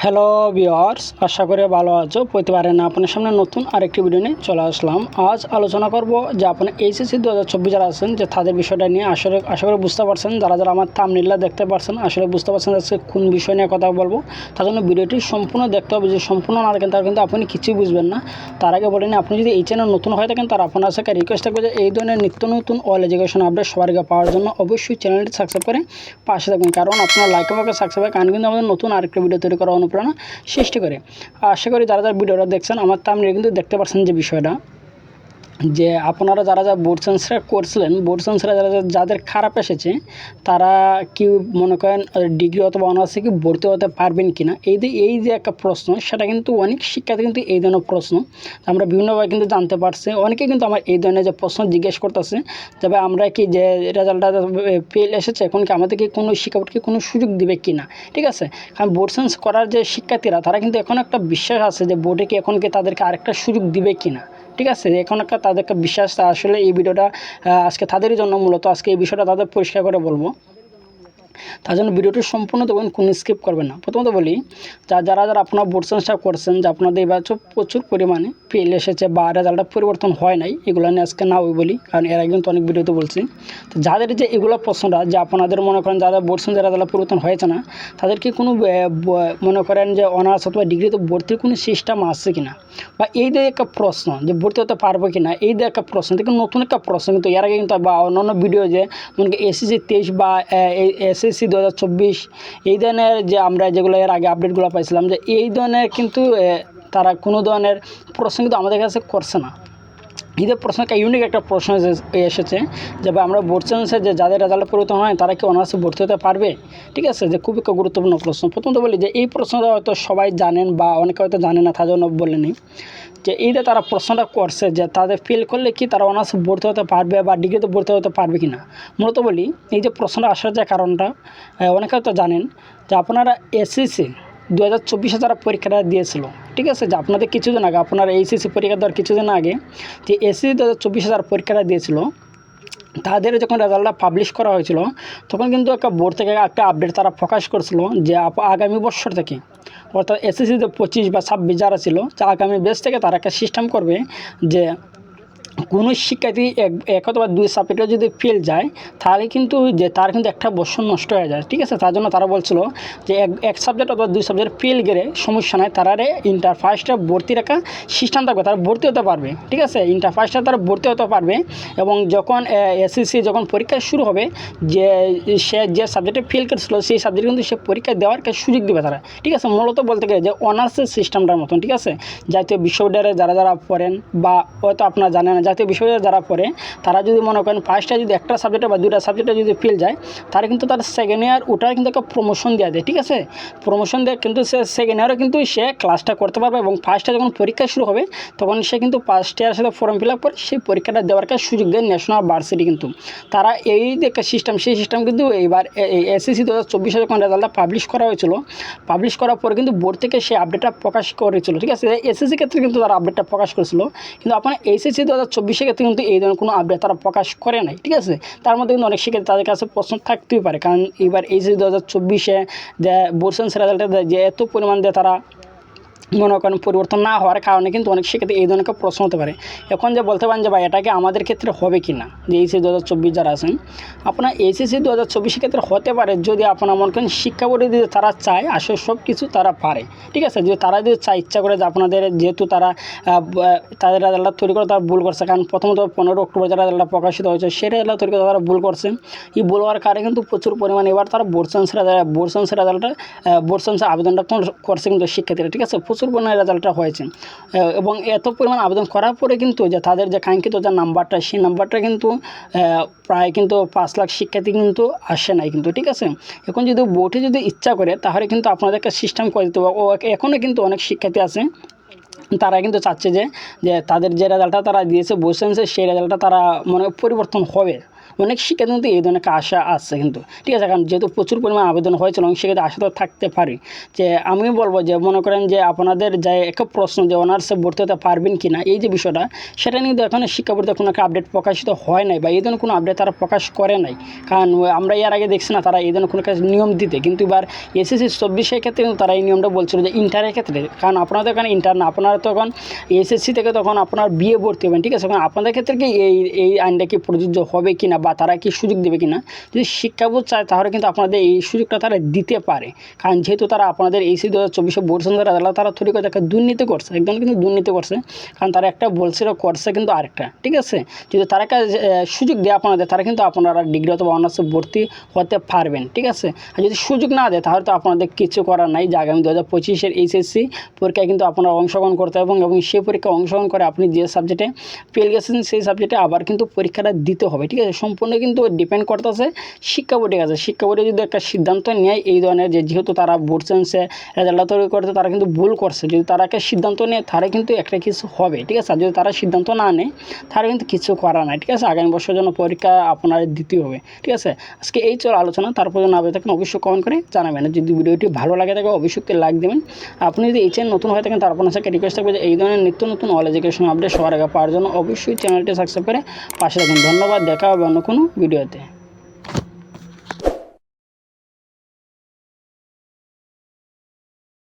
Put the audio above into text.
Hello viewers, আশা করি ভালো আছো। প্রতিবারে না আপনার সামনে নতুন আরেকটি ভিডিও নিয়ে চলে আসলাম। আজ আলোচনা করব যে আপনার এইচএসসি 2024 যারা আছেন যে তাদের বিষয়টা নিয়ে আশা করি বুঝতে পারছেন। যারা আমার থাম্বনেইলটা দেখতে পারছেন আসলে বুঝতে পারছেন যে কোন বিষয় নিয়ে কথা বলবো। তার জন্য ভিডিওটি সম্পূর্ণ দেখতে হবে। যে সম্পূর্ণ না দেখেন তার কিন্তু আপনি কিছুই বুঝবেন না। তার আগে বলেন, আপনি যদি এই চ্যানেল নতুন হয়ে থাকেন তার আপনার কাছে রিকোয়েস্ট থাকবে যে এই ধরনের নিত্য নতুন অল এডুকেশন আপডেট সবার আগে পাওয়ার জন্য অবশ্যই চ্যানেলটি সাবস্ক্রাইব করে পাশে থাকবেন। কারণ আপনার লাইক আমাকে সাবস্ক্রাইব কারণ কিন্তু আমাদের নতুন আরেকটা ভিডিও তৈরি করার অনুপ্রেরণা সৃষ্টি করে। আশা করি যারা ভিডিওটা দেখছেন আমার থাম্বনেইলে কিন্তু দেখতে পাচ্ছেন যে বিষয়টা, যে আপনারা যারা বোর্ড সেন্সার করছিলেন, বোর্ড সেন্সারে যাদের খারাপ এসেছে তারা কি মনে করেন ডিগ্রি অথবা অনার্সে কি ভর্তি হতে পারবেন কি না, এই যে একটা প্রশ্ন, সেটা কিন্তু অনেক শিক্ষার্থী কিন্তু এই ধরনের প্রশ্ন আমরা বিভিন্নভাবে কিন্তু জানতে পারছি। অনেকে কিন্তু আমার এই ধরনের যে প্রশ্ন জিজ্ঞেস করতেছে তবে আমরা কি যে রেজাল্টটা ফেল এসেছে এখন কি আমাদেরকে কোনো শিক্ষাবোর্ডকে কোনো সুযোগ দিবে কি না। ঠিক আছে, কারণ বোর্ড সেন্স করার যে শিক্ষার্থীরা তারা কিন্তু এখন একটা বিশ্বাস আছে যে বোর্ডে কি এখন কি তাদেরকে আরেকটা সুযোগ দিবে কি না। ঠিক আছে, এখন একটা তাদেরকে বিশ্বাস। আসলে এই ভিডিওটা আজকে তাদেরই জন্য মূলত আজকে এই বিষয়টা তাদের পরিষ্কার করে বলবো। তার জন্য ভিডিওটি সম্পূর্ণ দেখুন, কোনো স্কিপ করবেন না। প্রথমত বলি, যারা আপনার বোর্ড সেন্সটা করছেন যে আপনাদের এবার প্রচুর পরিমাণে ফেল এসেছে বা রেজাল্টটা পরিবর্তন হয় নাই, এগুলো নিয়ে আজকে না ওই বলি, কারণ এর আগে কিন্তু অনেক ভিডিওতে বলছি। তো যাদের যে এগুলো প্রশ্নটা যে আপনাদের মনে করেন যারা বোর্ড সেন্সের রেজাল্ট পরিবর্তন হয়েছে না, তাদেরকে কোনো মনে করেন যে অনার্স অথবা ডিগ্রিতে ভর্তির কোনো সিস্টেম আছে কিনা, বা এই যে একটা প্রশ্ন যে ভর্তি হতে পারবো কিনা, এই যে একটা প্রশ্ন থেকে নতুন একটা প্রশ্ন কিন্তু এর আগে কিন্তু বা অন্যান্য ভিডিও যে মনে করি এসএসসি 23 বা এসএসসি 2024 এই ধরনের যে আমরা যেগুলো এর আগে আপডেটগুলো পাইছিলাম যে এই ধরনের কিন্তু তারা কোনো ধরনের প্রশ্ন কিন্তু আমাদের কাছে করছে না। ঈদের প্রশ্ন একটা ইউনিক একটা প্রশ্ন এসেছে যে আমরা বোর্ড সেন্সে যে যাদের রেজাল্ট পরিবর্তন হয় তারা কি অনার্সে ভর্তি হতে পারবে। ঠিক আছে, যে খুবই একটা গুরুত্বপূর্ণ প্রশ্ন। প্রথমত বলি যে এই প্রশ্নটা হয়তো সবাই জানেন বা অনেকে হয়তো জানে না, তার জন্য বলেনি যে এইটা তারা প্রশ্নটা করছে যে তাদের ফেল করলে কি তারা অনার্সে ভর্তি হতে পারবে বা ডিগ্রিতে ভর্তি হতে পারবে কি না। মূলত বলি, এই যে প্রশ্নটা আসার যে কারণটা অনেকে হয়তো জানেন যে আপনারা এসএসসি 2024 যারা পরীক্ষাটা দিয়েছিল, ঠিক আছে, যে আপনাদের কিছুদিন আগে আপনার এইচএসসি পরীক্ষা দেওয়ার কিছুদিন আগে যে এসএসসি 2024 যারা পরীক্ষাটা দিয়েছিল তাদের যখন রেজাল্টটা পাবলিশ করা হয়েছিল তখন কিন্তু একটা বোর্ড থেকে একটা আপডেট তারা প্রকাশ করেছিল যে আগামী বছর থেকে, অর্থাৎ এসএসসি 25 বা 26 যারা ছিল, যে আগামী বেস থেকে তারা একটা সিস্টেম করবে যে কোনো শিক্ষার্থী এক অথবা 2 সাবজেক্টে যদি ফেল যায় তাহলে কিন্তু যে তার কিন্তু একটা বছর নষ্ট হয়ে যায়। ঠিক আছে, তার জন্য তারা বলছিল যে এক সাবজেক্ট অথবা 2 সাবজেক্ট ফেল গেলে সমস্যা নাই, তারা ইন্টার ফার্স্টে ভর্তি রাখা সিস্টেম থাকবে, তারা ভর্তি হতে পারবে। ঠিক আছে, ইন্টার ফার্স্টে তারা ভর্তি হতে পারবে এবং যখন এসএসসি যখন পরীক্ষা শুরু হবে যে সে যে সাবজেক্টে ফেল করেছিল সেই সাবজেক্ট কিন্তু সে পরীক্ষা দেওয়ার সুযোগ দেবে তারা। ঠিক আছে, মূলত বলতে গেলে যে অনার্সের সিস্টেমটার মতন। ঠিক আছে, জাতীয় বিশ্ববিদ্যালয়ে যারা পড়েন বা হয়তো আপনারা জানেন না, জাতীয় বিশ্ববিদ্যালয়ে যারা পড়ে তারা যদি মনে করেন ফার্স্টে যদি একটা সাবজেক্টে বা 2টা সাবজেক্টে যদি ফেল যায় তারা কিন্তু তার সেকেন্ড ইয়ার ওটার কিন্তু একটা প্রমোশন দেওয়া দেয়। ঠিক আছে, প্রমোশন দেয় কিন্তু সে সেকেন্ড ইয়ারও কিন্তু সে ক্লাসটা করতে পারবে এবং ফার্স্টে যখন পরীক্ষা শুরু হবে তখন সে কিন্তু ফার্স্ট ইয়ারের সাথে ফর্ম ফিল আপ করে সেই পরীক্ষাটা দেওয়ার সুযোগ দেয় ন্যাশনাল ভার্সিটি। কিন্তু তারা এই যে সিস্টেম সেই সিস্টেম কিন্তু এইবার এসএসসি 2024 যখন রেজাল্টটা পাবলিশ করা হয়েছিল, পাবলিশ করার পরে কিন্তু বোর্ড থেকে সেই আপডেটটা প্রকাশ করেছিল। ঠিক আছে, এসএসসি ক্ষেত্রে কিন্তু তারা আপডেটটা প্রকাশ করেছিল, কিন্তু আপনার এইচএসসি 2024 ক্ষেত্রে কিন্তু এই ধরনের কোনো আপডেট তারা প্রকাশ করে নাই। ঠিক আছে, তার মধ্যে কিন্তু অনেক শিক্ষার্থী তাদের কাছে প্রশ্ন থাকতেই পারে, কারণ এবার এইচএসসি 2024 যে বোর্ড সেন্স রেজাল্টে যে এত পরিমাণ দিয়ে তারা মনে করেন পরিবর্তন না হওয়ার কারণে কিন্তু অনেক শিক্ষার্থী এই ধরনের প্রশ্ন হতে পারে। এখন যে বলতে পারেন যে ভাই এটাকে আমাদের ক্ষেত্রে হবে কি না, যে এইচএসসি 2024 যারা আছেন আপনার এইচএসসি 2024 ক্ষেত্রে হতে পারে যদি আপনার মনে করেন শিক্ষা বোর্ডে যদি তারা চায় আসলে সব কিছু তারা পারে। ঠিক আছে, যদি তারা যদি চায় ইচ্ছা করে যে আপনাদের যেহেতু তারা তাদের রেজাল্টটা তৈরি করে তারা ভুল করছে, কারণ প্রথমত 15 অক্টোবর যারা রেজাল্টটা প্রকাশিত হয়েছে সেই রেজাল্ট তৈরি করে তারা ভুল করছে। এই ভুল হওয়ার কারণে কিন্তু প্রচুর পরিমাণে এবার তারা বোর্ড সেন্স রেজাল্টটা বোর্ড সেন্সের আবেদনটা করছে কিন্তু শিক্ষার্থীরা। ঠিক আছে, প্রচুর পরিমাণে রেজাল্টটা হয়েছে এবং এত পরিমাণ আবেদন করার পরে কিন্তু যে তাদের যে কাঙ্ক্ষিত যে নাম্বারটা সেই নাম্বারটা কিন্তু প্রায় কিন্তু 5 লাখ শিক্ষার্থী কিন্তু আসে নাই কিন্তু। ঠিক আছে, এখন যদি বোর্ডে যদি ইচ্ছা করে তাহলে কিন্তু আপনাদেরকে সিস্টেম করে দিতে হবে। ও এখনও কিন্তু অনেক শিক্ষার্থী আছে তারা কিন্তু চাচ্ছে যে তাদের যে রেজাল্টটা তারা দিয়েছে বোর্ড সেন্সে সেই রেজাল্টটা তারা মনে পরিবর্তন হবে, অনেক শিক্ষার্থী কিন্তু এই ধরনের একটা আশা আছে কিন্তু, ঠিক আছে। কারণ যেহেতু প্রচুর পরিমাণ আবেদন হয়েছিল এবং সেক্ষেত্রে আশা তো থাকতে পারে। যে আমি বলবো যে মনে করেন যে আপনাদের যে একটা প্রশ্ন যে অনার্সে ভর্তি হতে পারবেন কি না, এই যে বিষয়টা, সেটা নিয়ে এখন শিক্ষা বোর্ডে কোনো একটা আপডেট প্রকাশিত হয় নাই বা এই ধরনের কোনো আপডেট তারা প্রকাশ করে নাই। কারণ আমরা এর আগে দেখছি না তারা এই ধরনের কোনো কাজ নিয়ম দিতে, কিন্তু এবার এসএসসি 24-এর ক্ষেত্রে কিন্তু তারা এই নিয়মটা বলছিল যে ইন্টারের ক্ষেত্রে, কারণ আপনারা তো এখানে ইন্টার না, আপনারা তখন এসএসসি থেকে তখন আপনার বিয়ে ভর্তি হবেন, ঠিক আছে। কারণ আপনাদের ক্ষেত্রে কি এই আইনটা কি প্রযোজ্য হবে কি না বা তারা কি সুযোগ দেবে কি না, যদি শিক্ষা বোর্ড চায় তাহলে কিন্তু আপনাদের এই সুযোগটা তারা দিতে পারে। কারণ যেহেতু তারা আপনাদের এসএসসি 2024 বোর্ড সেন্টার তারা তৈরি করে একটা দুর্নীতি করছে, একদম কিন্তু দুর্নীতি করছে। কারণ তারা একটা বলছিল করছে কিন্তু আরেকটা, ঠিক আছে। যদি তারা সুযোগ দেয় আপনাদের, তারা কিন্তু আপনারা ডিগ্রি অথবা অনার্সে ভর্তি হতে পারবেন, ঠিক আছে। আর যদি সুযোগ না দেয় তাহলে তো আপনাদের কিছু করার নাই, যে আগামী 2025-এর এইচএসসি পরীক্ষায় কিন্তু আপনারা অংশগ্রহণ করতে হবে এবং সেই পরীক্ষায় অংশগ্রহণ করে আপনি যে সাবজেক্টে ফেল গেছেন সেই সাবজেক্টে আবার কিন্তু পরীক্ষাটা দিতে হবে, ঠিক আছে। সম্পূর্ণ কিন্তু ডিপেন্ড করতেছে শিক্ষা বোর্ডের কাছে। শিক্ষা বোর্ডে যদি একটা সিদ্ধান্ত নেয় এই ধরনের, যে যেহেতু তারা বোর্ড সেন্সে রেজাল্ট তৈরি করতে তারা কিন্তু ভুল করছে, যদি তারা একটা সিদ্ধান্ত নেয় তাহলে কিন্তু একটা কিছু হবে, ঠিক আছে। আর যদি তারা সিদ্ধান্ত না নেয় তাহলে কিন্তু কিছু করা নাই, ঠিক আছে। আগামী বছরের জন্য পরীক্ষা আপনার দিতে হবে, ঠিক আছে। আজকে এই চল আলোচনা, তারপর যেন আপনি থাকেন অবশ্যই কমেন্ট করে জানাবেন। যদি ভিডিওটি ভালো লাগে থাকে অবশ্যই লাইক দেবেন। আপনি যদি এই চ্যানেল নতুন হয়ে থাকেন তারপর আপনার রিকোয়েস্ট থাকবে যে এই ধরনের নিত্য নতুন অল এডুকেশন আপডেট সবার আগে পাওয়ার জন্য অবশ্যই চ্যানেলটি সাবস্ক্রাইব করে পাশে থাকুন। ধন্যবাদ, দেখা হবে অন্য কোনো ভিডিওতে।